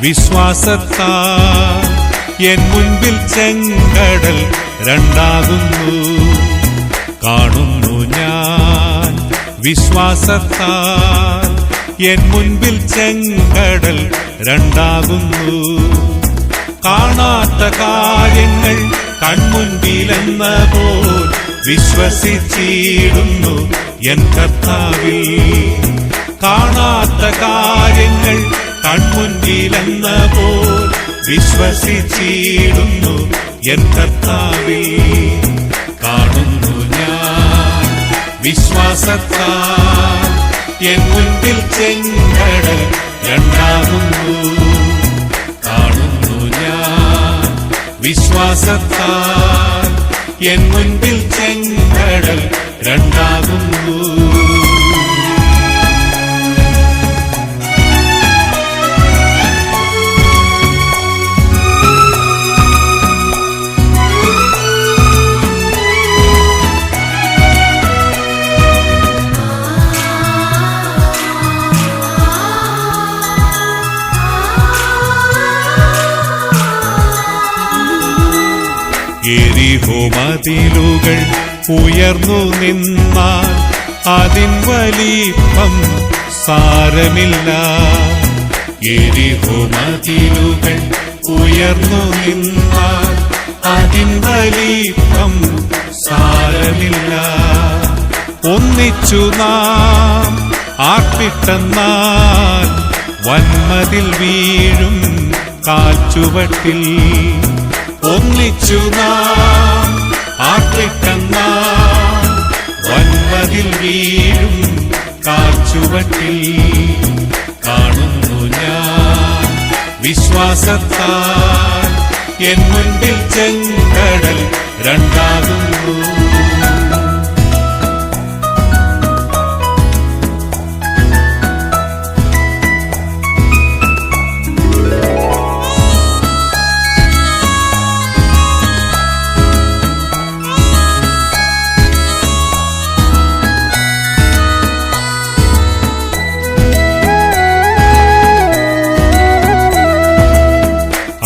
വിശ്വാസത്താൽ എൻ മുൻപിൽ ചെങ്കടൽ രണ്ടാകുന്നു. കാണുന്നു ഞാൻ വിശ്വാസത്താൽ എൻ മുൻപിൽ ചെങ്കടൽ രണ്ടാകുന്നു. കാണാത്ത കാര്യങ്ങൾ കൺമുൻപിലെന്ന പോൽ വിശ്വസിച്ചിടുന്നു എൻ കർത്താവിൽ. കാണാത്ത കാര്യങ്ങൾ കൺമുൻപിലെന്ന പോൽ വിശ്വസിച്ചിടുന്നു എൻ കർത്താവിൽ. കാണുന്നു ഞാൻ വിശ്വാസത്താൽ എൻ മുൻപിൽ ചെങ്കടൽ രണ്ടാകുന്നു. കാണുന്നു ഞാൻ വിശ്വാസത്താൽ എൻ മുൻപിൽ ചെങ്കടൽ രണ്ടാകുന്നു. യെരിഹോ മതിലുകൾ ഉയർന്നു നിന്നാൽ അതിൻ വലിപ്പം സാരമില്ല. യെരിഹോ മതിലുകൾ ഉയർന്നു നിന്നാൽ അതിൻ വലിപ്പം സാരമില്ല. ഒന്നിച്ചു നാം ആർപ്പിട്ടെന്നാൽ വന്മതിൽ വീഴും കാൽച്ചുവട്ടിൽ. ഒന്നിച്ചു നാം ആർപ്പിട്ടെന്നാൽ വന്മതിൽ വീഴും കാൽച്ചുവട്ടിൽ. കാണുന്നു ഞാൻ വിശ്വാസത്താൽ എൻ മുൻപിൽ ചെങ്കടൽ രണ്ടാകുന്നു.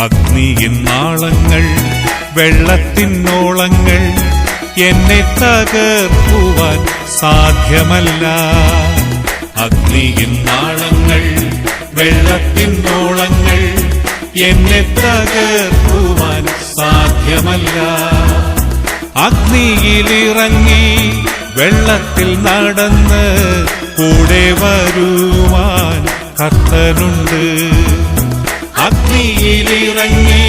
അഗ്നിയിൻ നാളങ്ങൾ വെള്ളത്തിനോളങ്ങൾ എന്നെ തകർക്കുവാൻ സാധ്യമല്ല. അഗ്നിയിൻ നാളങ്ങൾ വെള്ളത്തിനോളങ്ങൾ എന്നെ തകർക്കുവാൻ സാധ്യമല്ല. അഗ്നിയിലിറങ്ങി വെള്ളത്തിൽ നടന്ന് കൂടെ വരുവാൻ കർത്തനുണ്ട്. അഗ്നിയിലിറങ്ങി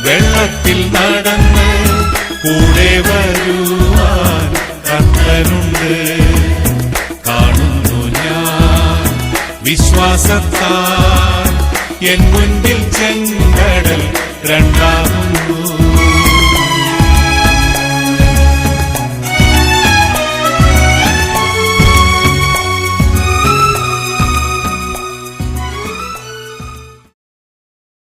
വെള്ളത്തിൽ നടന്ന് കൂടെ വരുവാൻ കർത്തനുണ്ട്. കാണുന്നു ഞാൻ വിശ്വാസത്താൽ എൻ മുൻപിൽ ചെങ്കടൽ രണ്ടാകുന്നു.